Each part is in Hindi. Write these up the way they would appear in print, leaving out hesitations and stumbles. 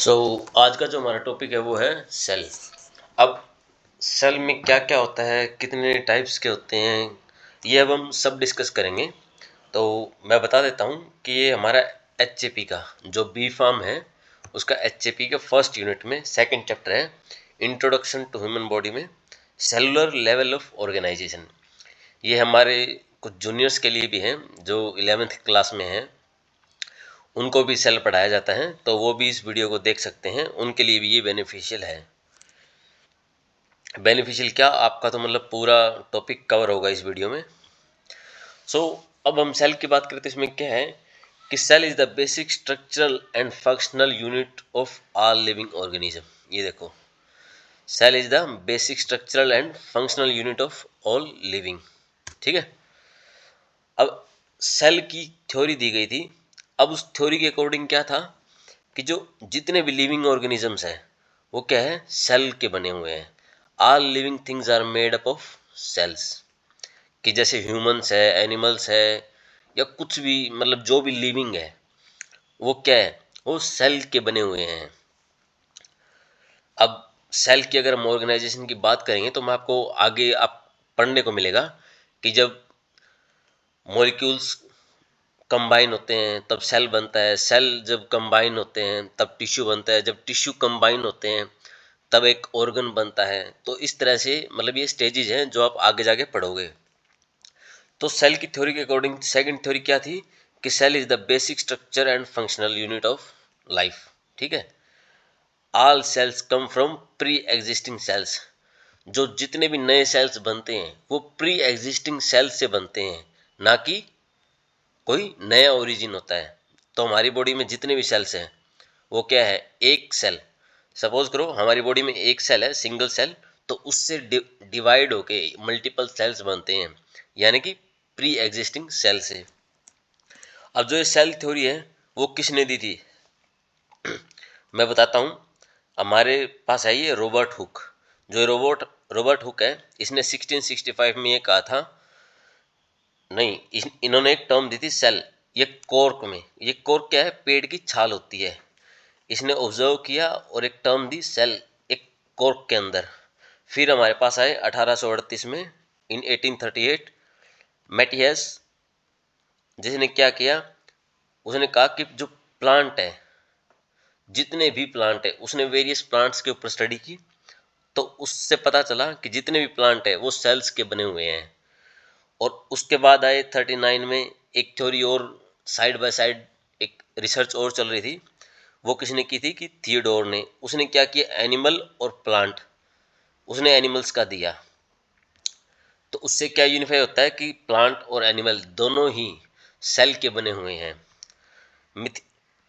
आज का जो हमारा टॉपिक है वो है सेल। अब सेल में क्या क्या होता है, कितने टाइप्स के होते हैं, ये अब हम सब डिस्कस करेंगे। तो मैं बता देता हूँ कि ये हमारा एचएपी का जो बी फार्म है उसका एचएपी का फर्स्ट यूनिट में सेकंड चैप्टर है, इंट्रोडक्शन टू ह्यूमन बॉडी में सेलुलर लेवल ऑफ ऑर्गेनाइजेशन। ये हमारे कुछ जूनियर्स के लिए भी हैं जो 11th क्लास में हैं, उनको भी सेल पढ़ाया जाता है, तो वो भी इस वीडियो को देख सकते हैं, उनके लिए भी ये बेनिफिशियल है। बेनिफिशियल क्या, आपका तो मतलब पूरा टॉपिक कवर होगा इस वीडियो में। अब हम सेल की बात करते हैं। इसमें क्या है कि cell is the basic structural and functional unit of all living organism. ये देखो, cell is the basic structural and functional unit of all living. ठीक है। अब सेल की थ्योरी दी गई थी। अब उस थ्योरी के अकॉर्डिंग क्या था कि जो जितने भी लिविंग ऑर्गेनिजम्स हैं वो क्या है, सेल के बने हुए हैं। All living things are made up of cells. कि जैसे ह्यूमंस है, एनिमल्स है, या कुछ भी मतलब जो भी लिविंग है वो क्या है, वो सेल के बने हुए हैं। अब सेल की अगर हम ऑर्गेनाइजेशन की बात करेंगे तो मैं आपको आगे आप पढ़ने को मिलेगा कि जब मॉलिक्यूल्स कंबाइन होते हैं तब सेल बनता है, सेल जब कंबाइन होते हैं तब टिश्यू बनता है, जब टिश्यू कंबाइन होते हैं तब एक ऑर्गन बनता है। तो इस तरह से मतलब ये स्टेजेज हैं जो आप आगे जाके पढ़ोगे। तो सेल की थ्योरी के अकॉर्डिंग सेकंड थ्योरी क्या थी कि cell is the basic structure and functional unit of life. ठीक है। All cells come from pre existing cells. जो जितने भी नए सेल्स बनते हैं वो प्री एग्जिस्टिंग सेल्स से बनते हैं, ना कि कोई नया ओरिजिन होता है। तो हमारी बॉडी में जितने भी सेल्स हैं वो क्या है, एक सेल, सपोज करो हमारी बॉडी में एक सेल है, सिंगल सेल, तो उससे डिवाइड होके मल्टीपल सेल्स बनते हैं, यानी कि प्री एग्जिस्टिंग सेल से। अब जो ये सेल थ्योरी है वो किसने दी थी मैं बताता हूँ। हमारे पास है ये रॉबर्ट हुक। जो रॉबर्ट हुक है, इसने 1665 में ये कहा था, नहीं इन्होंने एक टर्म दी थी सेल। ये कॉर्क में, ये कॉर्क क्या है, पेड़ की छाल होती है। इसने ऑब्जर्व किया और एक टर्म दी सेल एक कॉर्क के अंदर। फिर हमारे पास आए 1838 में, इन 1838 मैटियस, जिसने क्या किया, उसने कहा कि जो प्लांट है, जितने भी प्लांट है, उसने वेरियस प्लांट्स के ऊपर स्टडी की, तो उससे पता चला कि जितने भी प्लांट है वो सेल्स के बने हुए हैं। और उसके बाद आए 39 में एक थ्योरी और, साइड बाय साइड एक रिसर्च और चल रही थी। वो किसने की थी कि थियोडोर ने। उसने क्या किया, एनिमल और प्लांट, उसने एनिमल्स का दिया। तो उससे क्या यूनिफाई होता है कि प्लांट और एनिमल दोनों ही सेल के बने हुए हैं।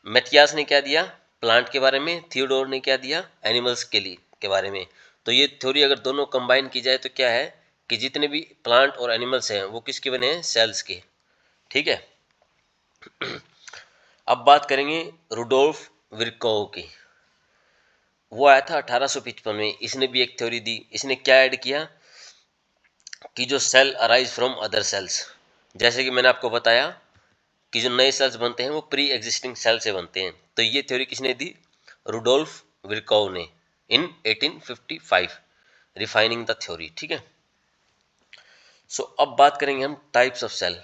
मैथियास ने क्या दिया प्लांट के बारे में, थियोडोर ने क्या दिया एनिमल्स के बारे में। तो ये थ्योरी अगर दोनों कंबाइन की जाए तो क्या है कि जितने भी प्लांट और एनिमल्स हैं वो किसके बने हैं, सेल्स के। ठीक है। अब बात करेंगे रुडोल्फ विर्कोव की। वो आया था 1855 में, इसने भी एक थ्योरी दी। इसने क्या ऐड किया कि जो cell arise from other cells, जैसे कि मैंने आपको बताया कि जो नए सेल्स बनते हैं वो प्री एग्जिस्टिंग सेल से बनते हैं। तो ये थ्योरी किसने दी, रुडोल्फ विर्कोव ने, इन 1855, रिफाइनिंग द थ्योरी। ठीक है। अब बात करेंगे हम टाइप्स ऑफ सेल।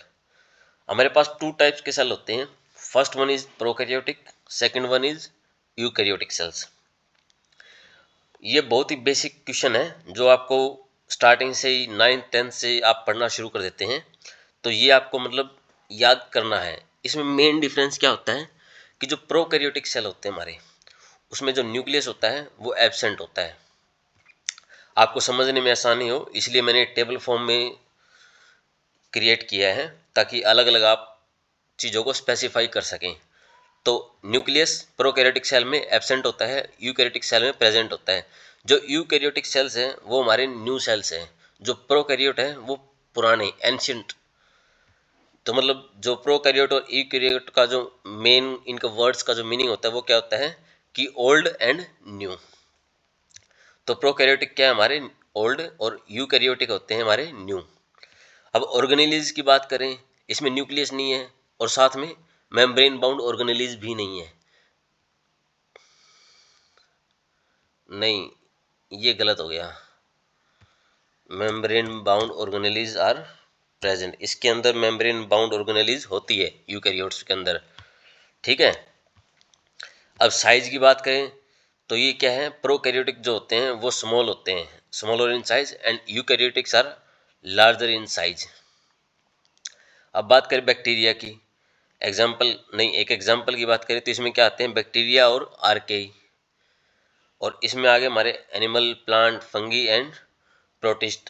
हमारे पास टू टाइप्स के सेल होते हैं। First one is prokaryotic, second one is eukaryotic cells. ये बहुत ही बेसिक क्वेश्चन है जो आपको स्टार्टिंग से ही 9th 10th से आप पढ़ना शुरू कर देते हैं, तो ये आपको मतलब याद करना है। इसमें मेन डिफरेंस क्या होता है कि जो प्रोकैरियोटिक सेल होते हैं हमारे, उसमें जो न्यूक्लियस होता है वो एब्सेंट होता है। आपको समझने में आसानी हो इसलिए मैंने टेबल फॉर्म में क्रिएट किया है, ताकि अलग अलग आप चीज़ों को स्पेसिफाई कर सकें। तो न्यूक्लियस प्रोकैरियोटिक सेल में एब्सेंट होता है, यूकैरियोटिक सेल में प्रेजेंट होता है। जो यूकैरियोटिक सेल्स हैं वो हमारे न्यू सेल्स हैं, जो प्रोकैरियोट हैं वो पुराने एंशियंट। तो मतलब जो प्रोकैरियोट और यूकैरियोट का जो मेन इनका वर्ड्स का जो मीनिंग होता है वो क्या होता है कि ओल्ड एंड न्यू। तो प्रोकैरियोटिक क्या है हमारे ओल्ड, और यूकैरियोटिक होते हैं हमारे न्यू। अब ऑर्गेनेलिज की बात करें, इसमें न्यूक्लियस नहीं है और साथ में मेम्ब्रेन बाउंड ऑर्गेनेलिज भी नहीं है। नहीं, ये गलत हो गया। Membrane bound organelles are present, इसके अंदर मेम्ब्रेन बाउंड ऑर्गेनेलीज होती है यूकैरियोट्स के अंदर, ठीक है। अब साइज की बात करें तो ये क्या है, प्रोकैरियोटिक जो होते हैं वो स्मॉल होते हैं, smaller in size, and eukaryotics are larger in size. अब बात करें बैक्टीरिया की, एग्जाम्पल नहीं, एक एग्जाम्पल की बात करें तो इसमें क्या आते हैं, बैक्टीरिया और आर्केई, और इसमें आगे हमारे animal, plant, fungi and protist.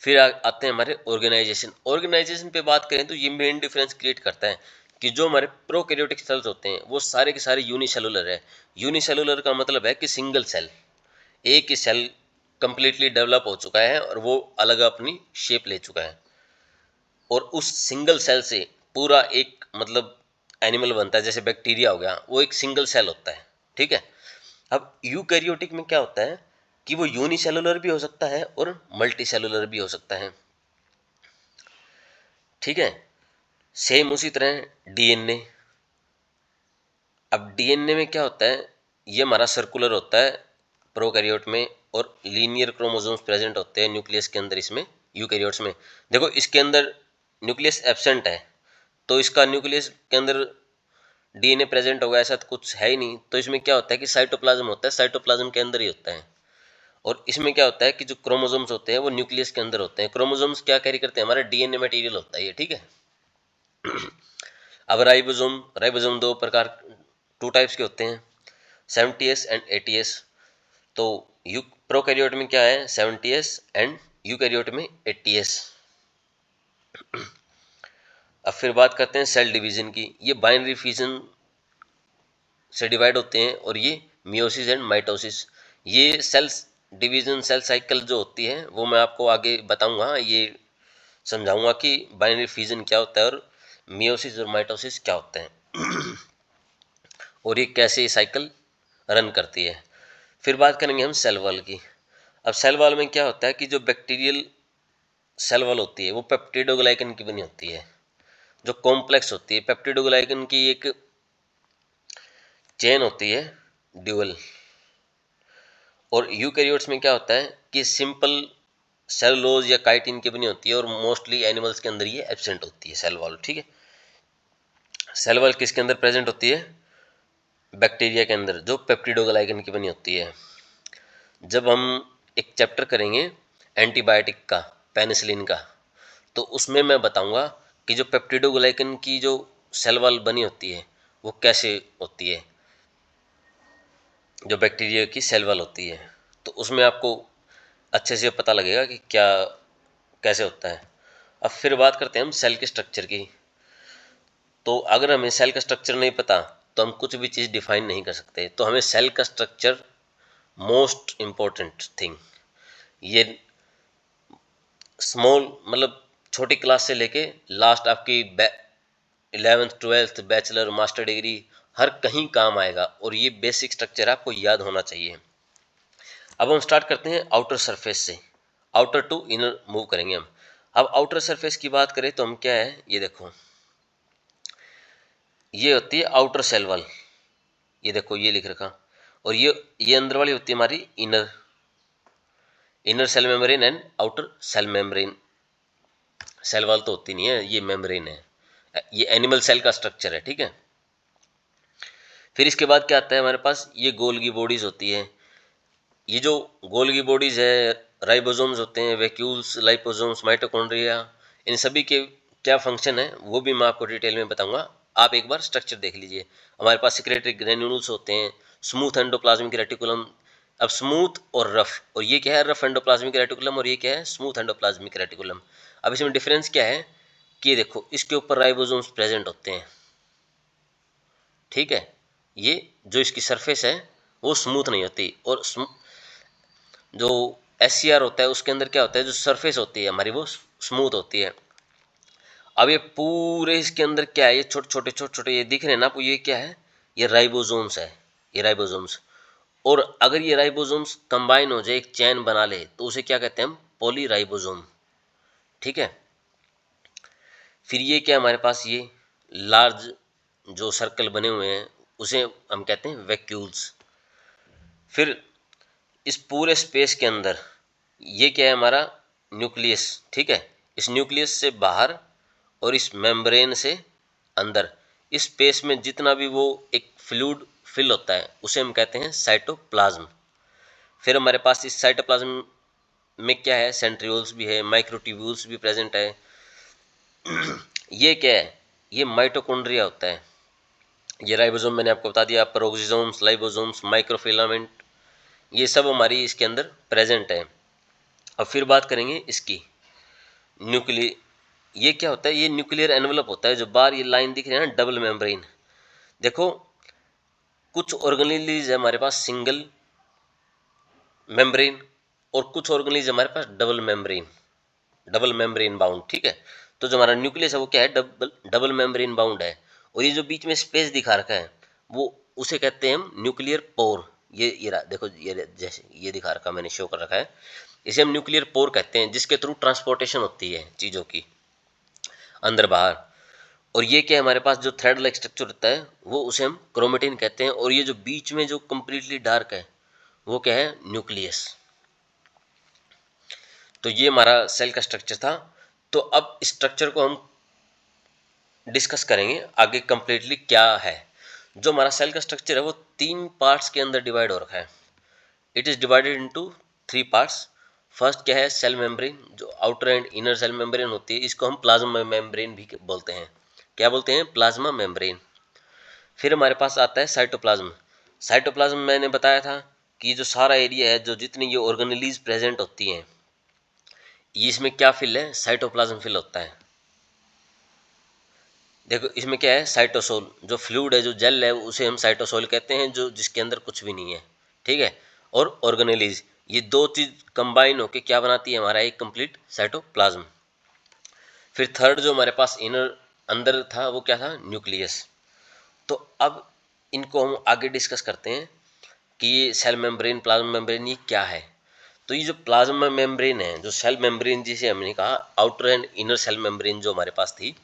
फिर आते हैं हमारे ऑर्गेनाइजेशन। ऑर्गेनाइजेशन पे बात करें तो ये मेन डिफरेंस क्रिएट करता है कि जो हमारे प्रोकैरियोटिक सेल्स होते हैं वो सारे के सारे यूनिसेलुलर है। यूनिसेलुलर का मतलब है कि सिंगल सेल, एक ही सेल कंप्लीटली डेवलप हो चुका है और वो अलग अपनी शेप ले चुका है, और उस सिंगल सेल से पूरा एक मतलब एनिमल बनता है। जैसे बैक्टीरिया हो गया, वो एक सिंगल सेल होता है, ठीक है। अब यूकैरियोटिक में क्या होता है कि वो यूनिसेलुलर भी हो सकता है और मल्टी सेलुलर भी हो सकता है, ठीक है। सेम उसी तरह डीएनए। अब डीएनए में क्या होता है, ये हमारा सर्कुलर होता है प्रोकैरियोट में, और लीनियर क्रोमोसोम्स प्रेजेंट होते हैं न्यूक्लियस के अंदर। इसमें यूकैरियोट्स में देखो, इसके अंदर न्यूक्लियस एब्सेंट है, तो इसका न्यूक्लियस के अंदर डीएनए प्रेजेंट होगा ऐसा तो कुछ है ही नहीं। तो इसमें क्या होता है कि साइटोप्लाज्म होता है, साइटोप्लाज्म के अंदर ही होता है। और इसमें क्या होता है कि जो क्रोमोसोम्स होते हैं वो न्यूक्लियस के अंदर होते हैं। क्रोमोसोम्स क्या कैरी करते हैं, हमारा डीएनए मटेरियल होता है ये, ठीक है। अब राइबोसोम, राइबोसोम दो प्रकार, टू टाइप्स के होते हैं, 70s एंड 80s। तो यू प्रोकैरियोट में क्या है, 70s, एंड यूकैरियोट में 80s। अब फिर बात करते हैं सेल डिवीजन की। ये बाइनरी फिजन से डिवाइड होते हैं, और ये मियोसिस एंड माइटोसिस। ये सेल्स डिवीजन, सेल साइकिल जो होती है वो मैं आपको आगे बताऊंगा, ये समझाऊंगा कि बाइनरी फिजन क्या होता है और मियोसिस और माइटोसिस क्या होते हैं और ये कैसे साइकिल रन करती है। फिर बात करेंगे हम सेल वॉल की। अब सेल वॉल में क्या होता है कि जो बैक्टीरियल सेल वॉल होती है वो पेप्टिडोग्लाइकन की बनी होती है, जो कॉम्प्लेक्स होती है। पेप्टिडोग्लाइकन की एक चेन होती है ड्यूअल। और यूकैरियोट्स में क्या होता है कि सिंपल सेलुलोज या काइटिन की बनी होती है, और मोस्टली एनिमल्स के अंदर ये एब्सेंट होती है सेल वॉल, ठीक है। सेल वॉल किसके अंदर प्रेजेंट होती है, बैक्टीरिया के अंदर, जो पेप्टिडोग्लाइकन की बनी होती है। जब हम एक चैप्टर करेंगे एंटीबायोटिक का, पेनिसिलिन का, तो उसमें मैं बताऊंगा कि जो पेप्टिडोग्लाइकन की जो सेल वॉल बनी होती है वो कैसे होती है, जो बैक्टीरिया की सेल वॉल होती है। तो उसमें आपको अच्छे से पता लगेगा कि क्या कैसे होता है। अब फिर बात करते हैं हम सेल के स्ट्रक्चर की। तो अगर हमें सेल का स्ट्रक्चर नहीं पता तो हम कुछ भी चीज़ डिफाइन नहीं कर सकते। तो हमें सेल का स्ट्रक्चर मोस्ट इम्पोर्टेंट थिंग, ये स्मॉल मतलब छोटी क्लास से लेके लास्ट आपकी 11th 12th bachelor master degree हर कहीं काम आएगा, और ये बेसिक स्ट्रक्चर आपको याद होना चाहिए। अब हम स्टार्ट करते हैं आउटर सरफेस से, आउटर टू इनर मूव करेंगे हम। अब आउटर सरफेस की बात करें तो हम क्या है, ये देखो, ये होती है आउटर सेल वॉल, ये देखो ये लिख रखा। और ये अंदर वाली होती है हमारी inner, inner cell membrane and outer cell membrane. Cell wall तो होती नहीं है, ये मेम्ब्रेन है, ये एनिमल सेल का स्ट्रक्चर है, ठीक है। फिर इसके बाद क्या आता है हमारे पास, ये गोल्गी बॉडीज होती है। ये जो गोल्गी बॉडीज है, राइबोसोम्स होते हैं, वैक्यूल्स, लाइपोसोम्स, माइटोकॉन्ड्रिया, इन सभी के क्या फंक्शन है वो भी मैं आपको डिटेल में बताऊंगा। आप एक बार स्ट्रक्चर देख लीजिए। हमारे पास सिक्रेटरी ग्रेन्यूल्स होते हैं, स्मूथ एंडोप्लाज्मिक रेटिकुलम। अब स्मूथ और रफ, और ये क्या है, रफ एंडोप्लाज्मिक रेटिकुलम, और ये क्या है, स्मूथ एंडोप्लाज्मिक रेटिकुलम। अब इसमें डिफरेंस क्या है कि देखो, इसके ऊपर राइबोसोम्स प्रेजेंट होते हैं, ठीक है। ये जो इसकी सरफेस है वो स्मूथ नहीं होती, और जो SCR होता है उसके अंदर क्या होता है, जो सरफेस होती है हमारी वो स्मूथ होती है। अब ये पूरे इसके अंदर क्या है, ये छोटे छोटे छोटे छोटे ये दिख रहे हैं ना आपको, ये क्या है, ये राइबोसोम्स है, ये राइबोसोम्स। और अगर ये राइबोसोम्स कंबाइन हो जाए, एक चैन बना ले, तो उसे क्या कहते हैं हम, पॉलीराइबोसोम, ठीक है। फिर ये क्या हमारे पास, ये लार्ज जो सर्कल बने हुए हैं उसे हम कहते हैं वैक्यूल्स। फिर इस पूरे स्पेस के अंदर ये क्या है हमारा न्यूक्लियस, ठीक है। इस न्यूक्लियस से बाहर और इस मेम्ब्रेन से अंदर इस स्पेस में जितना भी वो एक फ्लूइड फिल होता है उसे हम कहते हैं साइटोप्लाज्म। फिर हमारे पास इस साइटोप्लाज्म में क्या है, सेंट्रियोल्स भी है, माइक्रोट्यूब्यूल्स भी प्रेजेंट है। ये क्या है, ये माइटोकॉन्ड्रिया होता है। ये राइबोसोम मैंने आपको बता दिया, पेरोक्सिसोम्स, लाइबोसोम्स, माइक्रोफिलामेंट, ये सब हमारी इसके अंदर प्रेजेंट है। अब फिर बात करेंगे इसकी न्यूक्लियर, ये क्या होता है, ये न्यूक्लियर एनवलप होता है। जो बाहर ये लाइन दिख रही है ना, डबल मेम्ब्रेन। देखो कुछ ऑर्गेनेलीज है हमारे पास सिंगल मेम्ब्रेन और कुछ ऑर्गेनेलीज हमारे पास डबल मेम्ब्रेन बाउंड, ठीक है। तो जो हमारा न्यूक्लियस है वो क्या है, डबल मेम्ब्रेन बाउंड है। और ये जो बीच में स्पेस दिखा रखा है वो उसे कहते हैं हम न्यूक्लियर पोर। ये देखो, ये जैसे ये दिखा रखा मैंने, शो कर रखा है, इसे हम न्यूक्लियर पोर कहते हैं, जिसके थ्रू ट्रांसपोर्टेशन होती है चीज़ों की अंदर बाहर। और ये क्या है, हमारे पास जो थ्रेड लाइक स्ट्रक्चर होता है वो उसे हम क्रोमेटिन कहते हैं। और ये जो बीच में जो कंप्लीटली डार्क है वो क्या है, न्यूक्लियस। तो ये हमारा सेल का स्ट्रक्चर था। तो अब स्ट्रक्चर को हम डिस्कस करेंगे आगे कंप्लीटली क्या है। जो हमारा सेल का स्ट्रक्चर है वो 3 पार्ट्स के अंदर डिवाइड हो रखा है। It is divided into 3 parts. First क्या है, सेल मेम्ब्रेन, जो outer and inner cell membrane होती है, इसको हम प्लाज्मा मेम्ब्रेन भी बोलते हैं। क्या बोलते हैं, प्लाज्मा मेम्ब्रेन। फिर हमारे पास आता है साइटोप्लाज्म। साइटोप्लाज्म मैंने बताया था कि जो सारा एरिया है, जो जितनी ये ऑर्गेनेलीज प्रेजेंट होती हैं, ये इसमें क्या फिल है, साइटोप्लाज्म फिल होता है। देखो इसमें क्या है, साइटोसोल, जो फ्लूइड है, जो जेल है, उसे हम साइटोसोल कहते हैं, जो जिसके अंदर कुछ भी नहीं है, ठीक है। और ऑर्गेनेलीज, ये दो चीज कंबाइन होकर क्या बनाती है, हमारा एक कंप्लीट साइटोप्लाज्म। फिर थर्ड जो हमारे पास इनर अंदर था वो क्या था, न्यूक्लियस। तो अब इनको हम आगे डिस्कस करते हैं कि ये सेल मेम्ब्रेन, प्लाज्मा मेम्ब्रेन, ये क्या है। तो ये जो प्लाज्मा मेम्ब्रेन है, जो सेल मेम्ब्रेन जिसे हमने कहा, outer and inner cell membrane जो हमारे पास थी,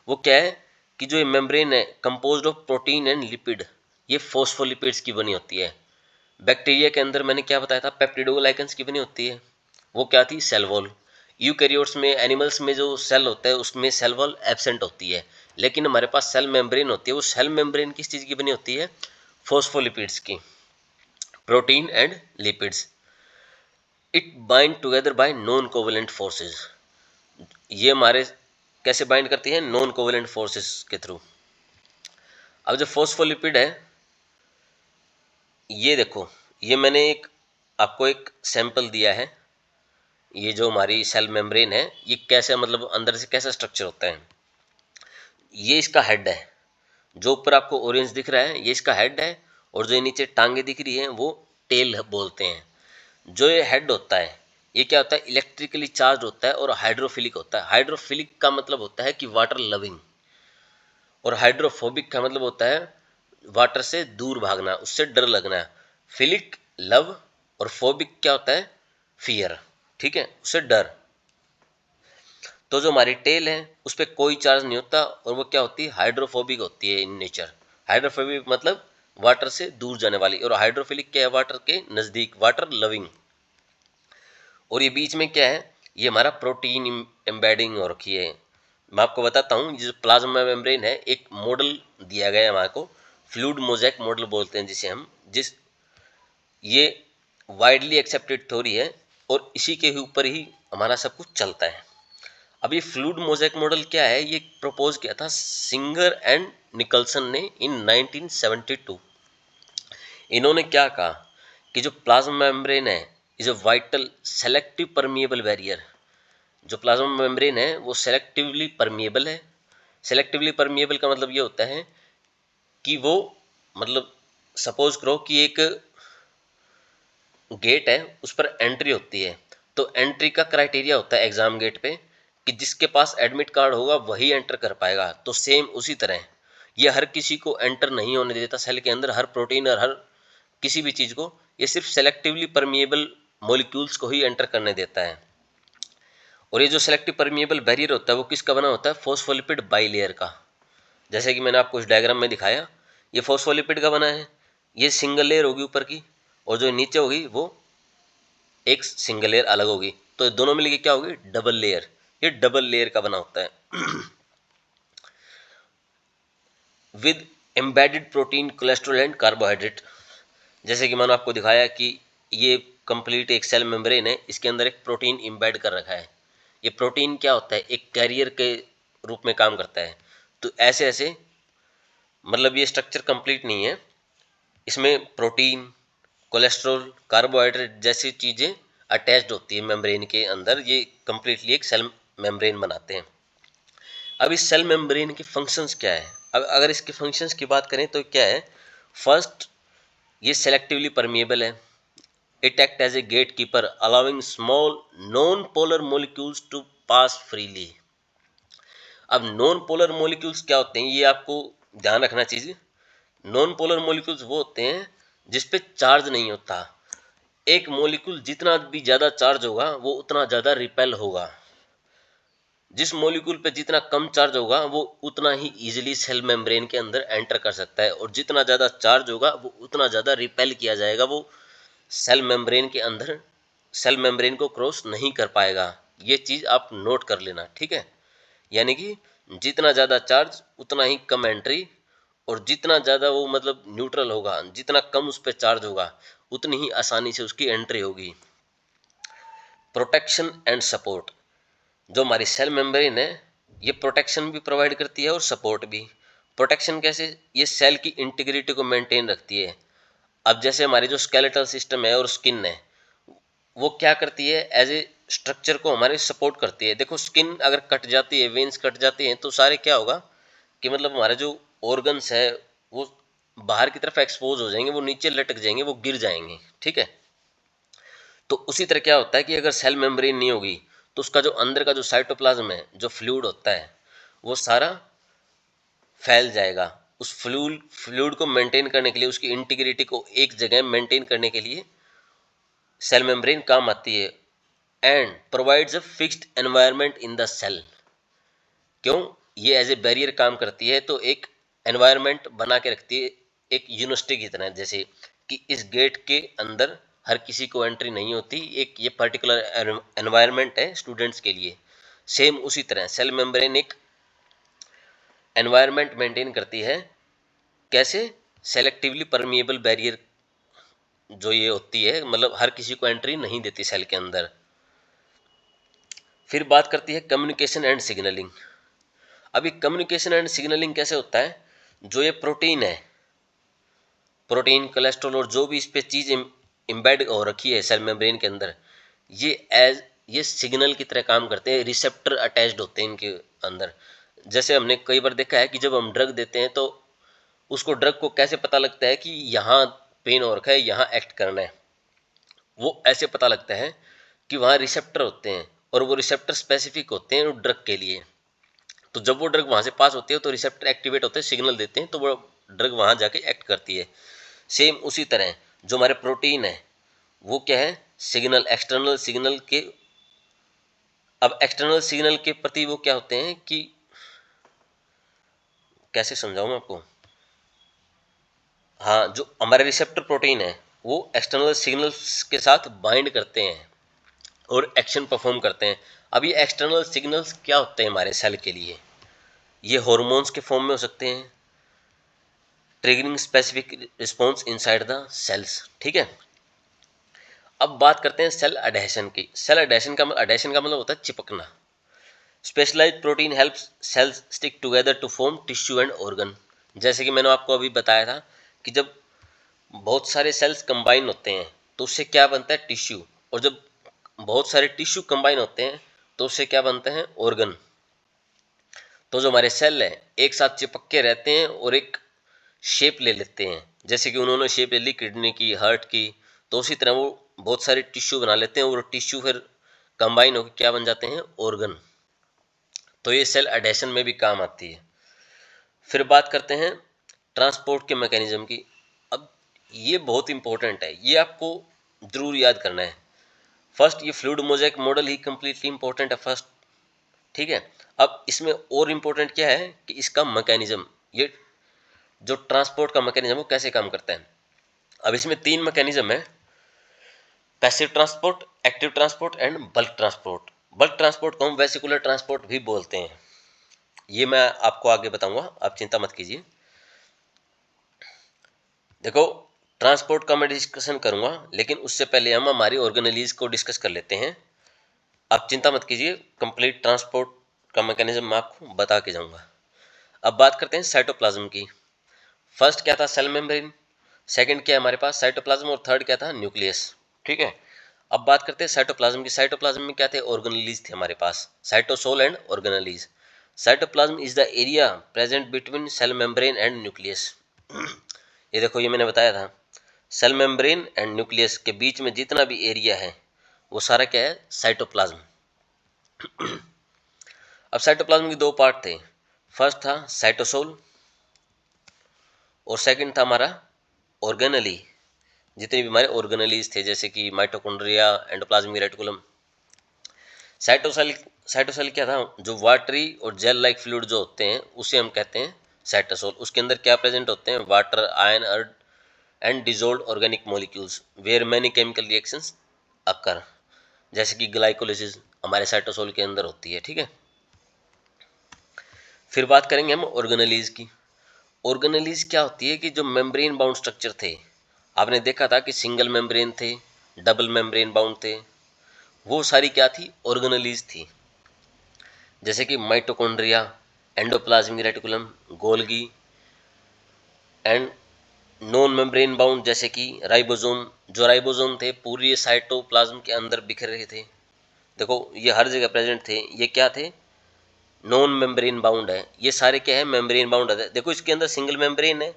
वो क्या है कि जो ये मेम्ब्रेन है composed of protein and lipid, ये फॉस्फोलिपिड्स की बनी होती है। बैक्टीरिया के अंदर मैंने क्या बताया था, पेप्टिडोग्लाइकेंस की बनी होती है। वो क्या थी, सेल वॉल। यूकैरियोट्स में, एनिमल्स में जो सेल होता है उसमें सेल वॉल एब्सेंट होती है, लेकिन हमारे पास सेल मेम्ब्रेन होती है। वो सेल मेम्ब्रेन किस चीज़ की बनी होती है, फॉस्फोलिपिड्स की, protein and lipids. It bind together by non covalent forces. ये हमारे कैसे बाइंड करती है, नॉन कोवेलेंट फोर्सेस के थ्रू। अब जो फॉस्फोलिपिड है, ये देखो, ये मैंने आपको एक सैंपल दिया है। ये जो हमारी सेल मेम्ब्रेन है, ये कैसे, मतलब अंदर से कैसा स्ट्रक्चर होता है। ये इसका हेड है, जो ऊपर आपको ऑरेंज दिख रहा है ये इसका हेड है, और जो ये नीचे टांगे दिख रही हैं वो टेल बोलते हैं। जो ये हेड होता है ये क्या होता है, इलेक्ट्रिकली चार्ज होता है और हाइड्रोफिलिक होता है। हाइड्रोफिलिक का मतलब होता है कि वाटर लविंग, और हाइड्रोफोबिक का मतलब होता है वाटर से दूर भागना, उससे डर लगना। फिलिक लव, और फोबिक क्या होता है, फियर, ठीक है, उससे डर। तो जो हमारी टेल है उस पर कोई चार्ज नहीं होता, और वो क्या होती है, हाइड्रोफोबिक होती है इन नेचर। हाइड्रोफोबिक मतलब वाटर से दूर जाने वाली, और हाइड्रोफिलिक क्या है, वाटर के नज़दीक, वाटर लविंग। और ये बीच में क्या है, ये हमारा प्रोटीन एम्बेडिंग हो रखी है। मैं आपको बताता हूँ, जो प्लाज्मा मेम्ब्रेन है, एक मॉडल दिया गया है हमारे को, फ्लूइड मोज़ेक मॉडल बोलते हैं जिसे हम, ये वाइडली एक्सेप्टेड थ्योरी है, और इसी के ऊपर ही हमारा सब कुछ चलता है। अब ये फ्लूइड मोज़ेक मॉडल क्या है, ये प्रपोज किया था सिंगर एंड निकल्सन ने इन 1972। इन्होंने क्या कहा कि जो प्लाज्मा मेम्ब्रेन है is a vital selective permeable barrier. जो प्लाज्मा मेम्ब्रेन है वो सेलेक्टिवली परमिएबल है। सेलेक्टिवली परमिएबल का मतलब ये होता है कि वो, मतलब सपोज करो कि एक गेट है, उस पर एंट्री होती है, तो एंट्री का क्राइटेरिया होता है एग्जाम गेट पे कि जिसके पास एडमिट कार्ड होगा वही एंटर कर पाएगा। तो सेम उसी तरह ये हर किसी को एंटर नहीं होने देता सेल के अंदर, हर प्रोटीन और हर किसी भी चीज़ को, ये सिर्फ सेलेक्टिवली परमिएबल मॉलिक्यूल्स को ही एंटर करने देता है। और ये जो सेलेक्टिव परमिएबल बैरियर होता है वो किसका बना होता है, फॉस्फोलिपिड बाइलेयर का। जैसे कि मैंने आपको इस डायग्राम में दिखाया, ये फॉस्फोलिपिड का बना है, ये सिंगल लेयर होगी ऊपर की, और जो नीचे होगी वो एक सिंगल लेयर अलग होगी, तो दोनों मिलके क्या होगी, डबल लेयर। ये डबल लेयर का बना होता है। With embedded protein, cholesterol and carbohydrate. जैसे कि मैंने आपको दिखाया कि ये कंप्लीट एक सेल मेम्ब्रेन है, इसके अंदर एक प्रोटीन एम्बेड कर रखा है। ये प्रोटीन क्या होता है, एक कैरियर के रूप में काम करता है। तो ऐसे ऐसे मतलब ये स्ट्रक्चर कंप्लीट नहीं है, इसमें प्रोटीन, कोलेस्ट्रॉल, कार्बोहाइड्रेट जैसी चीज़ें अटैच्ड होती है मेम्ब्रेन के अंदर। ये कंप्लीटली एक सेल मेम्ब्रेन बनाते हैं। अब इस सेल मेम्ब्रेन के फंक्शंस क्या है, अब अगर इसके फंक्शंस की बात करें तो क्या है, फर्स्ट ये सेलेक्टिवली परमिएबल है। It act as a gatekeeper allowing small non polar molecules to pass freely. अब नॉन पोलर मोलिक्यूल्स क्या होते हैं, ये आपको ध्यान रखना चाहिए। नॉन पोलर मोलिक्यूल्स वो होते हैं जिस पे चार्ज नहीं होता। एक मोलिक्यूल जितना भी ज़्यादा चार्ज होगा वो उतना ज़्यादा रिपेल होगा। जिस मॉलिक्यूल पे जितना कम चार्ज होगा वो उतना ही इजीली सेल मेम्ब्रेन के अंदर एंटर कर सकता है, और जितना ज़्यादा चार्ज होगा वो उतना ज़्यादा रिपेल किया जाएगा, वो सेल मेम्ब्रेन के अंदर सेल मेम्ब्रेन को क्रॉस नहीं कर पाएगा। ये चीज़ आप नोट कर लेना, ठीक है। यानी कि जितना ज़्यादा चार्ज उतना ही कम एंट्री, और जितना ज़्यादा वो मतलब न्यूट्रल होगा, जितना कम उस पर चार्ज होगा उतनी ही आसानी से उसकी एंट्री होगी। Protection and support. जो हमारी सेल मेम्ब्रेन है ये प्रोटेक्शन भी प्रोवाइड करती है और सपोर्ट भी। प्रोटेक्शन कैसे, ये सेल की इंटीग्रिटी को मेंटेन रखती है। अब जैसे हमारी जो स्केलेटल सिस्टम है और स्किन है, वो क्या करती है, एज ए स्ट्रक्चर को हमारे सपोर्ट करती है। देखो स्किन अगर कट जाती है, वेन्स कट जाती हैं, तो सारे क्या होगा कि मतलब हमारे जो ऑर्गन्स है वो बाहर की तरफ एक्सपोज हो जाएंगे, वो नीचे लटक जाएंगे, वो गिर जाएंगे, ठीक है। तो उसी तरह क्या होता है कि अगर सेल मेम्ब्रेन नहीं होगी तो उसका जो अंदर का जो साइटोप्लाज्म है, जो फ्लूइड होता है, वो सारा फैल जाएगा। उस फ्लूइड को मेंटेन करने के लिए, उसकी इंटीग्रिटी को एक जगह मेंटेन करने के लिए सेल मेम्ब्रेन काम आती है। And provides a fixed environment in the cell. क्यों, ये एज ए बैरियर काम करती है, तो एक एनवायरनमेंट बना के रखती है, एक यूनिवर्सिटी की तरह, जैसे कि इस गेट के अंदर हर किसी को एंट्री नहीं होती, एक ये पर्टिकुलर एनवायरनमेंट है स्टूडेंट्स के लिए। सेम उसी तरह सेल मेम्ब्रेन एक एनवायरनमेंट मेंटेन करती है। कैसे, सेलेक्टिवली परमिएबल बैरियर जो ये होती है, मतलब हर किसी को एंट्री नहीं देती सेल के अंदर। फिर बात करती है कम्युनिकेशन एंड सिग्नलिंग। अभी कम्युनिकेशन एंड सिग्नलिंग कैसे होता है, जो ये प्रोटीन है, प्रोटीन, कोलेस्ट्रॉल और जो भी इस पे चीज़ इम्बेड हो रखी है सेल मेम्ब्रेन के अंदर, ये सिग्नल की तरह काम करते हैं, रिसेप्टर अटैच्ड होते हैं इनके अंदर। जैसे हमने कई बार देखा है कि जब हम ड्रग देते हैं तो उसको ड्रग को कैसे पता लगता है कि यहाँ पेन हो रखा है, यहाँ एक्ट करना है। वो ऐसे पता लगता है कि वहाँ रिसेप्टर होते हैं, और वो रिसेप्टर स्पेसिफिक होते हैं ड्रग के लिए। तो जब वो ड्रग वहाँ से पास होती है तो रिसेप्टर एक्टिवेट होते हैं, सिग्नल देते हैं, तो वो ड्रग वहाँ जाके एक्ट करती है। सेम उसी तरह जो हमारे प्रोटीन है वो क्या है, सिग्नल, एक्सटर्नल सिग्नल के। अब एक्सटर्नल सिग्नल के प्रति वो क्या होते हैं कि, कैसे समझाऊं मैं आपको, हाँ, जो हमारे रिसेप्टर प्रोटीन है वो एक्सटर्नल सिग्नल्स के साथ बाइंड करते हैं और एक्शन परफॉर्म करते हैं। अब ये एक्सटर्नल सिग्नल्स क्या होते हैं हमारे सेल के लिए, ये हॉर्मोन्स के फॉर्म में हो सकते हैं, triggering specific response inside the cells, ठीक है। अब बात करते हैं सेल अडेशन की। सेल अडेशन का मतलब होता है चिपकना। Specialised protein helps cells stick together to form tissue and organ. जैसे कि मैंने आपको अभी बताया था कि जब बहुत सारे सेल्स कंबाइन होते हैं तो उससे क्या बनता है, टिश्यू। और जब बहुत सारे टिश्यू कंबाइन होते हैं तो उससे क्या बनते हैं, ऑर्गन। तो जो हमारे सेल हैं एक साथ चिपक के रहते हैं और एक शेप ले लेते हैं, जैसे कि उन्होंने शेप ले ली किडनी की, हार्ट की, तो उसी तरह वो बहुत सारे टिश्यू बना लेते हैं, और टिश्यू फिर कंबाइन होकर क्या बन जाते हैं, ऑर्गन। तो ये सेल एडेशन में भी काम आती है। फिर बात करते हैं ट्रांसपोर्ट के मैकेनिज्म की। अब ये बहुत इंपॉर्टेंट है, ये आपको जरूर याद करना है। फर्स्ट, ये फ्लूइड मोज़ेक मॉडल ही कंप्लीटली इंपॉर्टेंट है फर्स्ट, ठीक है। अब इसमें और इम्पोर्टेंट क्या है कि इसका मैकेनिज्म, ये जो ट्रांसपोर्ट का मैकेनिज्म वो कैसे काम करता है। अब इसमें 3 मैकेनिज्म है। Passive transport, active transport and bulk transport. Bulk transport को हम वेसिकुलर ट्रांसपोर्ट भी बोलते हैं। ये मैं आपको आगे बताऊंगा, आप चिंता मत कीजिए। देखो, ट्रांसपोर्ट का मैं डिस्कशन करूंगा, लेकिन उससे पहले हम हमारी ऑर्गेनेलीज को डिस्कस कर लेते हैं। आप चिंता मत कीजिए, कंप्लीट ट्रांसपोर्ट का मैकेनिज्म मैं आपको बता के जाऊंगा। अब बात करते हैं साइटोप्लाज्म की। फर्स्ट क्या था? Cell membrane. सेकंड क्या है हमारे पास? साइटोप्लाज्म। और थर्ड क्या था? न्यूक्लियस। ठीक है। अब बात करते हैं साइटोप्लाज्म की। साइटोप्लाज्म में क्या थे? ऑर्गेनेलीज थे हमारे पास, cytosol and organelles. Cytoplasm is the area present between cell membrane and nucleus. ये देखो, ये मैंने बताया था, सेल मेम्ब्रेन एंड न्यूक्लियस के बीच में जितना भी एरिया है वो सारा क्या है? साइटोप्लाज्म। अब साइटोप्लाज्म के दो पार्ट थे। फर्स्ट था साइटोसोल और सेकंड था हमारा ऑर्गेनेली। जितने भी हमारे ऑर्गेनेलीज थे, जैसे कि माइटोकॉन्ड्रिया, एंडोप्लाज्मिक रेटिकुलम। साइटोसेल, साइटोसेल क्या था? जो वाटरी और जेल लाइक फ्लूइड जो होते हैं उसे हम कहते हैं साइटोसोल। उसके अंदर क्या प्रेजेंट होते हैं? Water, ion, earth and dissolved organic molecules where many chemical reactions occur. जैसे कि ग्लाइकोलिसिस हमारे साइटोसोल के अंदर होती है। ठीक है। फिर बात करेंगे हम ऑर्गेनेलीज की। ऑर्गेनेलीज क्या होती है कि जो मेम्ब्रेन बाउंड स्ट्रक्चर थे, आपने देखा था कि सिंगल मेम्ब्रेन थे, डबल मेम्ब्रेन बाउंड थे, वो सारी क्या थी? ऑर्गेनेलीज थी। जैसे कि mitochondria, endoplasmic reticulum, Golgi and non membrane bound जैसे कि राइबोसोम। जो राइबोसोम थे पूरी साइटोप्लाज्म के अंदर बिखर रहे थे। देखो, ये हर जगह प्रेजेंट थे। ये क्या थे? नॉन मेम्ब्रेन बाउंड है। ये सारे क्या है? मेम्ब्रेन बाउंड है। देखो, इसके अंदर सिंगल मेम्ब्रेन है,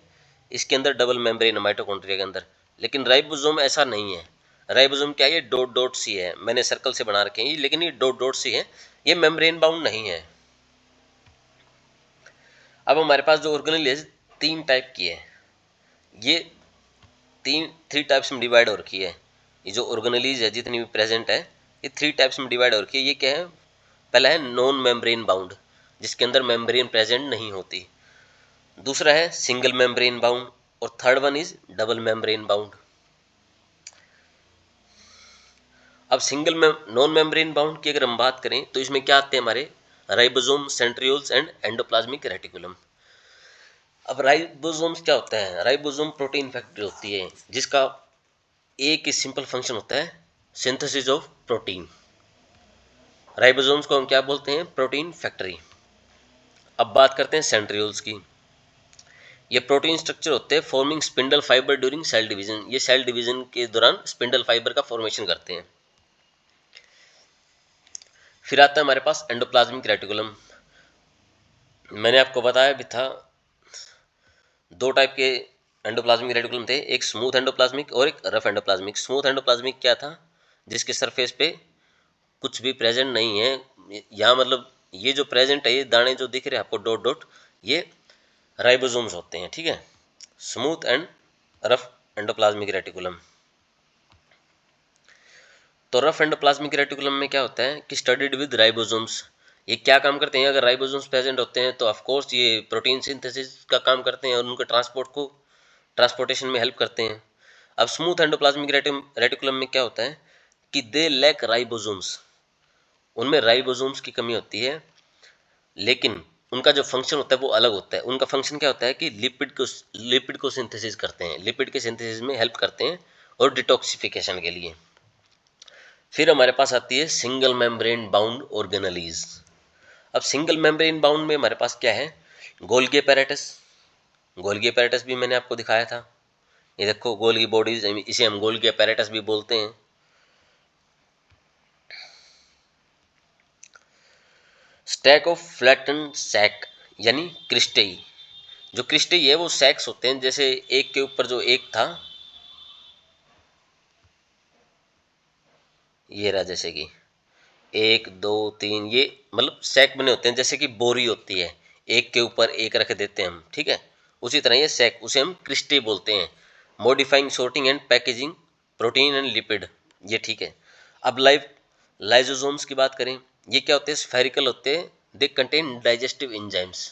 इसके अंदर डबल मेम्ब्रेन है माइटोकॉन्ड्रिया के अंदर। लेकिन राइबोसोम ऐसा नहीं है। राइबोसोम क्या है? ये डॉट डॉट सी है, मैंने सर्कल से बना रखे हैं, लेकिन ये डॉट डॉट सी है, ये मेम्ब्रेन बाउंड नहीं है। अब हमारे पास जो ऑर्गेनेल तीन टाइप की है। ये थ्री टाइप्स में डिवाइड हो रखी है। ये जो ऑर्गेनेलीज है जितनी भी प्रेजेंट है, ये थ्री टाइप्स में डिवाइड हो रखी है। ये क्या है? पहला है नॉन मेम्ब्रेन बाउंड, जिसके अंदर मेम्ब्रेन प्रेजेंट नहीं होती। दूसरा है सिंगल मेम्ब्रेन बाउंड और third one is double membrane bound. अब सिंगल नॉन मेम्ब्रेन बाउंड की अगर हम बात करें तो इसमें क्या आते हैं हमारे? Ribosome, centrioles and endoplasmic reticulum. अब राइबोसोम्स क्या होता है? राइबोसोम प्रोटीन फैक्ट्री होती है, जिसका एक ही सिंपल फंक्शन होता है, सिंथेसिस ऑफ प्रोटीन। राइबोसोम्स को हम क्या बोलते हैं? Protein factory. अब बात करते हैं सेंट्रियोल्स की। ये प्रोटीन स्ट्रक्चर होते हैं forming spindle fibre during cell division. ये सेल डिवीजन के दौरान स्पिंडल फाइबर का फॉर्मेशन करते हैं। फिर आता है हमारे पास एंडोप्लाज्मिक रेटिकुलम। मैंने आपको बताया भी था, दो टाइप के एंडोप्लाज्मिक रेटिकुलम थे, एक स्मूथ एंडोप्लाज्मिक और एक रफ एंडोप्लाज्मिक। स्मूथ एंडोप्लाज्मिक क्या था? जिसके सरफेस पे कुछ भी प्रेजेंट नहीं है। यहाँ मतलब ये जो प्रेजेंट है, ये दाने जो दिख रहे हैं आपको डॉट डॉट, ये राइबोसोम्स होते हैं। ठीक है। Smooth and rough endoplasmic reticulum. तो रफ एंडोप्लाज्मिक रेटिकुलम में क्या होता है कि स्टडीड विद राइबोसोम्स। ये क्या काम करते हैं? अगर राइबोसोम्स प्रेजेंट होते हैं तो ऑफ कोर्स ये प्रोटीन सिंथेसिस का काम करते हैं और उनके ट्रांसपोर्टेशन में हेल्प करते हैं। अब स्मूथ एंडोप्लाज्मिक रेटिकुलम में क्या होता है कि दे लैक राइबोसोम्स। उनमें राइबोसोम्स की कमी होती है, लेकिन उनका जो फंक्शन होता है वो अलग होता है। उनका फंक्शन क्या होता है कि लिपिड को सिंथेसिस करते हैं, लिपिड के सिंथेसिस में हेल्प करते हैं और डिटॉक्सिफिकेशन के लिए। फिर हमारे पास आती है सिंगल मेम्ब्रेन बाउंड ऑर्गेनेलीज। अब सिंगल मेम्ब्रेन बाउंड में हमारे पास क्या है? Golgi apparatus. गोल्गी एपेरेटस भी मैंने आपको दिखाया था। ये देखो गोल्गी बॉडीज, इसे हम गोल्गी एपेरेटस भी बोलते हैं। स्टैक ऑफ फ्लैटन सैक यानी क्रिस्टेई। जो क्रिस्टेई है वो सैक्स होते हैं, जैसे एक के ऊपर जो एक था, ये रहा, जैसे कि एक दो तीन, ये मतलब सैक बने होते हैं, जैसे कि बोरी होती है, एक के ऊपर एक रख देते हैं हम। ठीक है। उसी तरह ये सैक, उसे हम क्रिस्टे बोलते हैं। Modifying, sorting and packaging protein and lipid. ये ठीक है। अब लाइजोसोम्स की बात करें, ये क्या होते हैं? स्फेरिकल होते हैं, they contain digestive enzymes.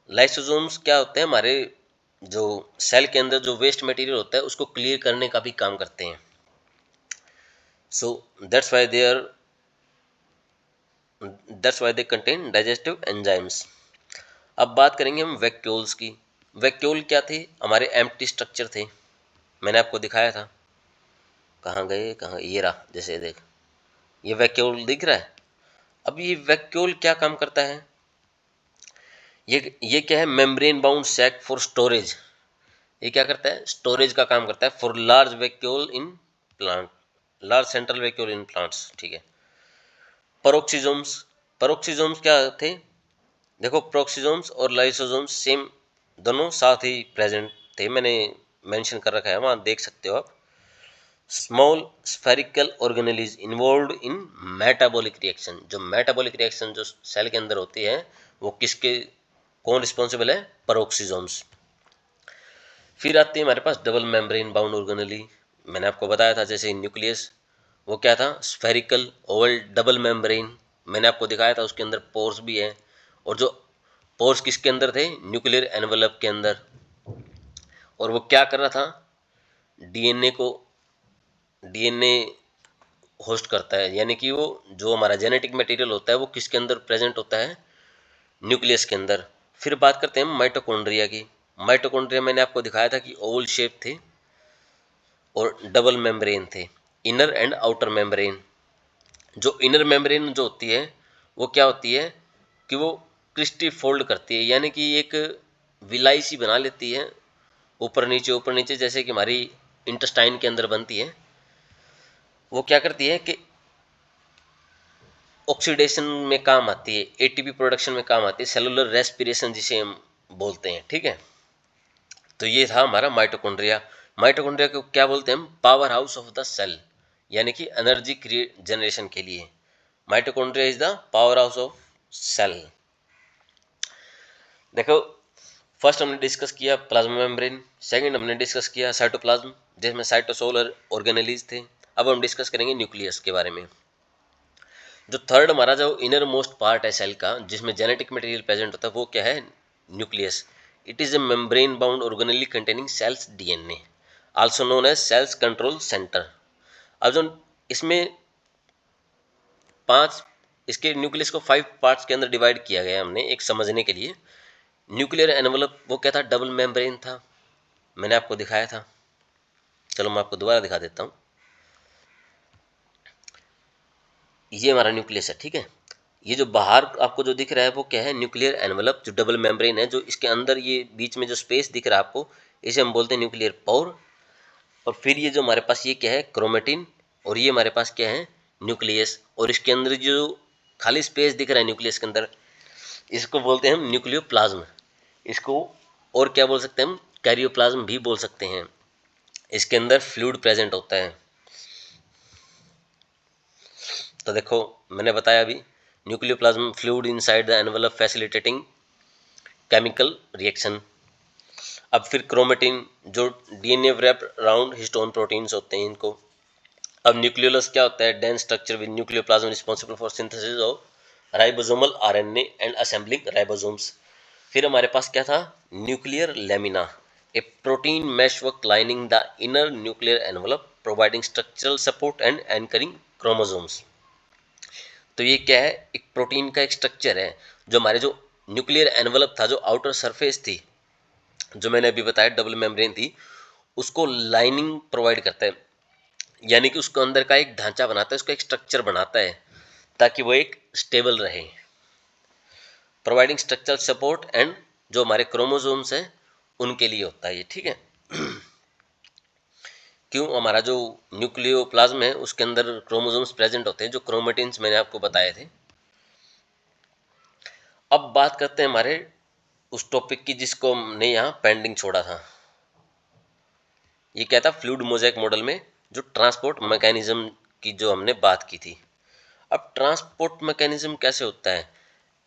Lysosomes क्या होते हैं? हमारे जो सेल के अंदर जो वेस्ट मटेरियल होता है उसको क्लियर करने का भी काम करते हैं। So that's why they contain digestive enzymes. अब बात करेंगे हम वैक्यूल्स की। वैक्यूल क्या थे? हमारे एम्प्टी स्ट्रक्चर थे, मैंने आपको दिखाया था। कहाँ गए, कहाँ, ये रहा, जैसे देख, ये वैक्यूल दिख रहा है। अब ये वैक्यूल क्या काम करता है? ये क्या है? Membrane bound sac for storage. ये क्या करता है? स्टोरेज का काम करता है for large vacuole in plant, large central vacuole in plants, ठीक है। परोक्सीजोम्स, परोक्सीजोम्स क्या थे? देखो, प्रोक्सीजोम्स और लाइसोजोम्स सेम, दोनों साथ ही प्रेजेंट थे, मैंने मेंशन कर रखा है, वहां देख सकते हो आप। Small spherical organelles involve in metabolic reaction. जो मेटाबॉलिक रिएक्शन जो सेल के अंदर होती है, वो किसके, कौन रिस्पॉन्सिबल है? परोक्सीजोम्स। फिर आती है हमारे पास डबल मेम्ब्रेन बाउंड ऑर्गेनेली। मैंने आपको बताया था, जैसे न्यूक्लियस, वो क्या था? Spherical Oval double membrane. मैंने आपको दिखाया था, उसके अंदर पोर्स भी है, और जो पोर्स किसके अंदर थे? न्यूक्लियर एनवलप के अंदर। और वो क्या कर रहा था? डीएनए को, डीएनए होस्ट करता है, यानी कि वो जो हमारा जेनेटिक मटेरियल होता है वो किसके अंदर प्रेजेंट होता है? न्यूक्लियस के अंदर। फिर बात करते हैं माइटोकॉन्ड्रिया की। माइटोकॉन्ड्रिया मैंने आपको दिखाया था कि ओवल शेप थे और डबल मेम्ब्रेन थे, इनर एंड आउटर मेम्ब्रेन। जो इनर मेम्ब्रेन जो होती है, वो क्या होती है कि वो क्रिस्टी फोल्ड करती है, यानी कि एक विलाई सी बना लेती है, ऊपर नीचे, जैसे कि हमारी इंटेस्टाइन के अंदर बनती है। वो क्या करती है कि ऑक्सीडेशन में काम आती है, एटीपी प्रोडक्शन में काम आती है, सेलुलर रेस्पिरेशन जिसे हम बोलते हैं, ठीक है। तो ये था हमारा माइटोकॉन्ड्रिया। माइटोकॉन्ड्रिया को क्या बोलते हैं हम? Powerhouse of the cell, यानी कि एनर्जी क्रिएट जनरेशन के लिए mitochondria is the powerhouse of cell. देखो, फर्स्ट हमने डिस्कस किया प्लाज्मा मेम्ब्रेन, सेकंड हमने डिस्कस किया साइटोप्लाज्म, जिसमें साइटोसोल और ऑर्गेनेलीज थे। अब हम डिस्कस करेंगे न्यूक्लियस के बारे में। जो थर्ड हमारा जो इनर मोस्ट पार्ट है सेल का, जिसमें जेनेटिक मटेरियल प्रेजेंट होता है, वो क्या है? Nucleus. It is a membrane bound organelle containing cells DNA, also known as cells control centre. अब जो इसमें पांच, इसके न्यूक्लियस को 5 पार्ट्स के अंदर डिवाइड किया गया हमने एक समझने के लिए। न्यूक्लियर एनवलप वो क्या था? डबल मेम्ब्रेन था, मैंने आपको दिखाया था। चलो मैं आपको दोबारा दिखा देता हूँ। ये हमारा न्यूक्लियस है, ठीक है। ये जो बाहर आपको जो दिख रहा है वो क्या है? न्यूक्लियर एनवलप, जो डबल मेम्ब्रेन है, जो इसके अंदर ये बीच में जो स्पेस दिख रहा है आपको, इसे हम बोलते हैं न्यूक्लियर पोर। और फिर ये जो हमारे पास ये क्या है? क्रोमेटिन। और ये हमारे पास क्या है? न्यूक्लियस। और इसके अंदर जो खाली स्पेस दिख रहा है न्यूक्लियस के अंदर, इसको बोलते हैं हम न्यूक्लियोप्लाज्म। इसको और क्या बोल सकते हैं हम? कैरियोप्लाज्म भी बोल सकते हैं। इसके अंदर फ्लूइड प्रेजेंट होता है। तो देखो, मैंने बताया अभी, nucleoplasm fluid inside the envelope facilitating chemical reaction. अब फिर क्रोमेटिन, जो DNA wrap around histone proteins होते हैं इनको। अब न्यूक्लियोलस क्या होता है? Dense structure with nucleoplasm responsible for synthesis of ribosomal RNA and assembling ribosomes. फिर हमारे पास क्या था? Nuclear lamina, A protein meshwork lining the inner nuclear envelope providing structural support and anchoring chromosomes. तो ये क्या है? एक प्रोटीन का एक स्ट्रक्चर है, जो हमारे जो न्यूक्लियर एनवलप था, जो आउटर सरफेस थी, जो मैंने अभी बताया डबल मेम्ब्रेन थी, उसको लाइनिंग प्रोवाइड करता है, यानी कि उसको अंदर का एक ढांचा बनाता है, उसका एक स्ट्रक्चर बनाता है, ताकि वो एक स्टेबल रहे। प्रोवाइडिंग स्ट्रक्चरल सपोर्ट एंड जो हमारे क्रोमोसोम्स हैं उनके लिए होता है ये, ठीक है। क्यों? हमारा जो न्यूक्लियोप्लाज्म है उसके अंदर क्रोमोसोम्स प्रेजेंट होते हैं, जो क्रोमेटिन्स मैंने आपको बताए थे। अब बात करते हैं हमारे उस टॉपिक की जिसको हमने यहाँ पेंडिंग छोड़ा था। ये क्या था? फ्लूइड मोज़ेक मॉडल में जो ट्रांसपोर्ट मैकेनिज्म की जो हमने बात की थी। अब ट्रांसपोर्ट मैकेनिज्म कैसे होता है?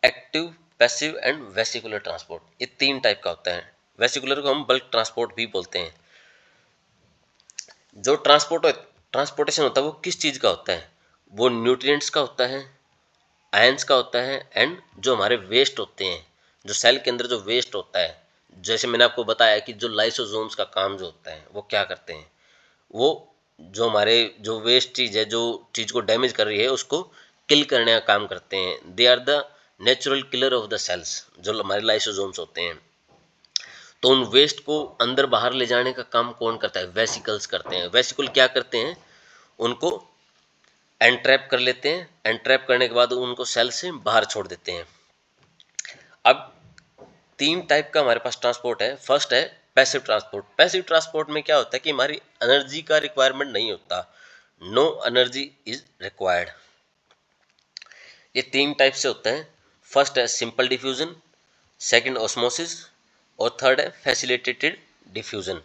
Active, passive and vesicular transport, ये 3 टाइप का होता है। वेसिकुलर को हम बल्क ट्रांसपोर्ट भी बोलते हैं। जो ट्रांसपोर्टेशन होता है वो किस चीज़ का होता है? वो न्यूट्रिएंट्स का होता है, आयंस का होता है, एंड जो हमारे वेस्ट होते हैं, जो सेल के अंदर जो वेस्ट होता है, जैसे मैंने आपको बताया कि जो लाइसोसोम्स का काम जो होता है वो क्या करते हैं? वो जो हमारे जो वेस्ट चीज़ है, जो चीज़ को डैमेज कर रही है, उसको किल करने का काम करते हैं। They are the natural killer of the cells, जो हमारे लाइसोसोम्स होते हैं। तो उन वेस्ट को अंदर बाहर ले जाने का काम कौन करता है? वेसिकल्स करते हैं। वेसिकल क्या करते हैं? उनको एंट्रैप कर लेते हैं। एंट्रैप करने के बाद उनको सेल से बाहर छोड़ देते हैं। अब 3 टाइप का हमारे पास ट्रांसपोर्ट है। फर्स्ट है पैसिव ट्रांसपोर्ट। पैसिव ट्रांसपोर्ट में क्या होता है कि हमारी एनर्जी का रिक्वायरमेंट नहीं होता, नो एनर्जी इज रिक्वायर्ड। ये 3 टाइप से होता है। फर्स्ट है सिंपल डिफ्यूजन, सेकंड ऑस्मोसिस और थर्ड है फैसिलिटेटेड डिफ्यूजन।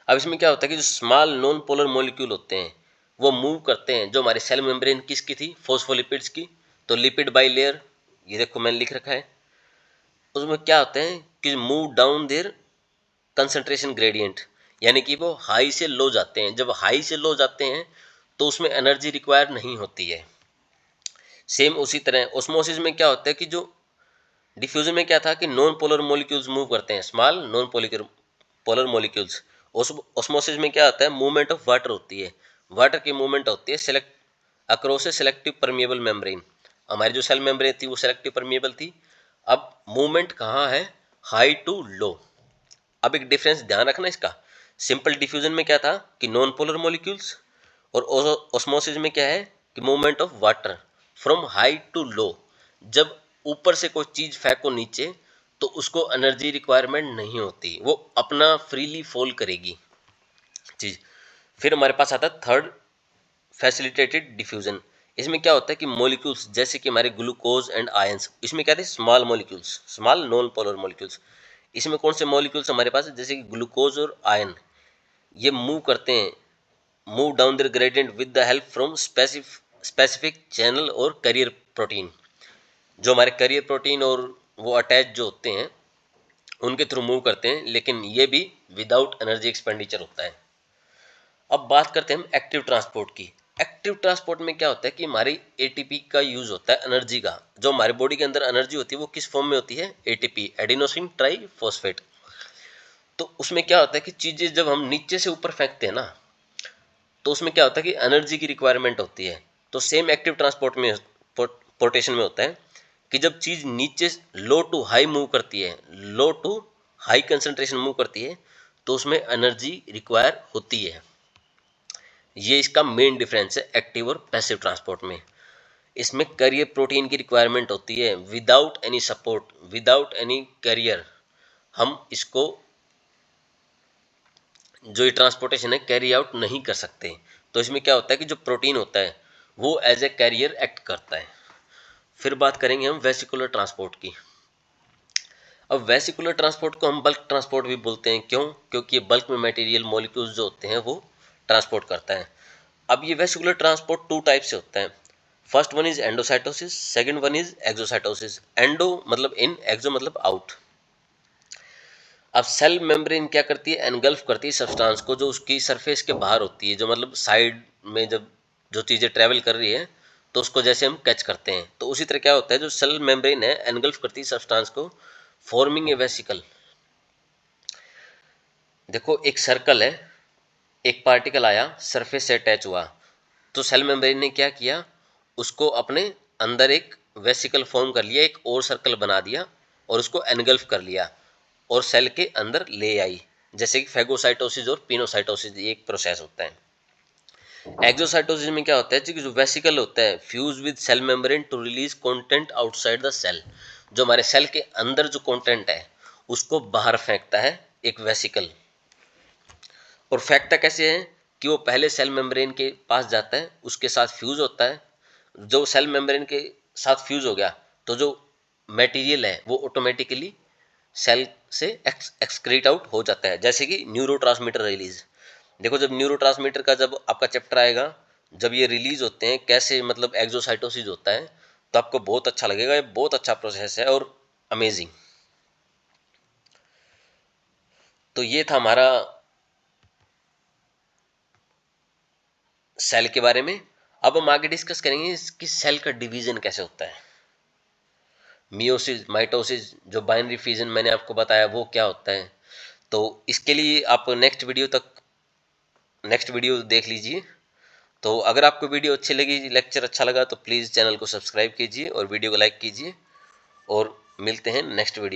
अब इसमें क्या होता है कि जो स्मॉल नॉन पोलर मॉलिक्यूल होते हैं वो मूव करते हैं। जो हमारी सेल मेम्ब्रेन किसकी थी? फॉस्फोलिपिड्स की। तो लिपिड बाई लेयर, ये देखो मैंने लिख रखा है, उसमें क्या होते हैं कि move down there concentration gradient, यानी कि वो हाई से लो जाते हैं। जब हाई से लो जाते हैं तो उसमें एनर्जी रिक्वायर नहीं होती है। सेम उसी तरह ऑस्मोसिस में क्या होता है कि जो डिफ्यूजन में क्या था कि नॉन पोलर मॉलिक्यूल्स मूव करते हैं, small non polar molecules. Osmosis में क्या होता है? मूवमेंट ऑफ वाटर होती है, वाटर की मूवमेंट होती है सेलेक्ट अक्रॉस ए सेलेक्टिव परमिएबल मेम्ब्रेन। हमारी जो सेल मेम्ब्रेन थी वो सेलेक्टिव परमिएबल थी। अब मूवमेंट कहाँ है? हाई टू लो। अब एक डिफरेंस ध्यान रखना इसका। सिंपल डिफ्यूजन में क्या था कि नॉन पोलर मॉलिक्यूल्स, और ऑस्मोसिस में क्या है कि movement of water from high to low. जब ऊपर से कोई चीज फेंको नीचे तो उसको एनर्जी रिक्वायरमेंट नहीं होती, वो अपना फ्रीली फॉल करेगी चीज। फिर हमारे पास आता है थर्ड फैसिलिटेटेड डिफ्यूजन। इसमें क्या होता है कि मॉलिक्यूल्स जैसे कि हमारे ग्लूकोज एंड आयंस, इसमें क्या थे? Small molecules, small non polar molecules. इसमें कौन से मॉलिक्यूल्स हमारे पास है? जैसे कि ग्लूकोज और आयन, ये मूव करते हैं, move down their gradient with the help from specific channel और कैरियर प्रोटीन। जो हमारे कैरियर प्रोटीन और वो अटैच जो होते हैं उनके थ्रू मूव करते हैं, लेकिन ये भी विदाउट एनर्जी एक्सपेंडिचर होता है। अब बात करते हैं हम एक्टिव ट्रांसपोर्ट की। एक्टिव ट्रांसपोर्ट में क्या होता है कि हमारी एटीपी का यूज होता है, एनर्जी का। जो हमारे बॉडी के अंदर एनर्जी होती है वो किस फॉर्म में होती है? ATP, adenosine triphosphate. तो उसमें क्या होता है कि चीजें जब हम नीचे से ऊपर फेंकते हैं ना, तो उसमें क्या होता है कि एनर्जी की रिक्वायरमेंट होती है। तो सेम एक्टिव ट्रांसपोर्ट में पोर्टेशन में होता है कि जब चीज नीचे लो टू हाई मूव करती है, लो टू हाई कंसंट्रेशन मूव करती है, तो उसमें एनर्जी रिक्वायर होती है। ये इसका मेन डिफरेंस है एक्टिव और पैसिव ट्रांसपोर्ट में। इसमें कैरियर प्रोटीन की रिक्वायरमेंट होती है, without any support, without any carrier हम इसको जो ये ट्रांसपोर्टेशन है कैरी आउट नहीं कर सकते। तो इसमें क्या होता है कि जो प्रोटीन होता है वो एज ए कैरियर एक्ट करता है। फिर बात करेंगे हम वेसिकुलर ट्रांसपोर्ट की। अब वेसिकुलर ट्रांसपोर्ट को हम बल्क ट्रांसपोर्ट भी बोलते हैं। क्यों? क्योंकि ये बल्क में मटेरियल मॉलिक्यूल्स जो होते हैं वो ट्रांसपोर्ट करता है। अब ये वेसिकुलर ट्रांसपोर्ट 2 टाइप से होता है। First one is endocytosis, second one is exocytosis. Endo मतलब इन, एक्सो मतलब आउट। अब सेल मेम्ब्रेन क्या करती है? एनगल्फ करती है सब्सटेंस को जो उसकी सरफेस के बाहर होती है, जो मतलब साइड में जब जो चीज़ें ट्रेवल कर रही है तो उसको जैसे हम कैच करते हैं, तो उसी तरह क्या होता है जो सेल मेम्ब्रेन है एनगल्फ करती है सब्सटेंस को, फॉर्मिंग ए वेसिकल। देखो एक सर्कल है, एक पार्टिकल आया सरफेस से अटैच हुआ, तो सेल मेम्ब्रेन ने क्या किया? उसको अपने अंदर एक वेसिकल फॉर्म कर लिया, एक और सर्कल बना दिया और उसको एनगल्फ कर लिया और सेल के अंदर ले आई। जैसे कि फैगोसाइटोसिस और पिनोसाइटोसिस, ये एक प्रोसेस होता है। एक्सोसाइटोसिस में क्या होता है कि जो वेसिकल होता है fuse with cell membrane to release content outside the cell. जो हमारे सेल के अंदर जो कंटेंट है उसको बाहर फेंकता है एक वेसिकल। और फेंकता कैसे है कि वो पहले सेल मेम्ब्रेन के पास जाता है, उसके साथ फ्यूज होता है। जो सेल मेम्ब्रेन के साथ फ्यूज हो गया तो जो मटेरियल है वो ऑटोमेटिकली सेल से एक्सक्रीट आउट हो जाता है, जैसे कि न्यूरोट्रांसमीटर रिलीज। देखो जब न्यूरोट्रांसमीटर का जब आपका चैप्टर आएगा, जब ये रिलीज होते हैं कैसे मतलब एक्सोसाइटोसिस होता है, तो आपको बहुत अच्छा लगेगा। ये बहुत अच्छा प्रोसेस है और अमेजिंग। तो ये था हमारा सेल के बारे में। अब हम आगे डिस्कस करेंगे कि सेल का डिवीजन कैसे होता है। मियोसिस, माइटोसिस, जो बाइनरी फिजन मैंने आपको बताया वो क्या होता है। तो इसके लिए आप नेक्स्ट वीडियो देख लीजिए। तो अगर आपको वीडियो अच्छी लगी, लेक्चर अच्छा लगा, तो प्लीज़ चैनल को सब्सक्राइब कीजिए और वीडियो को लाइक कीजिए, और मिलते हैं नेक्स्ट वीडियो।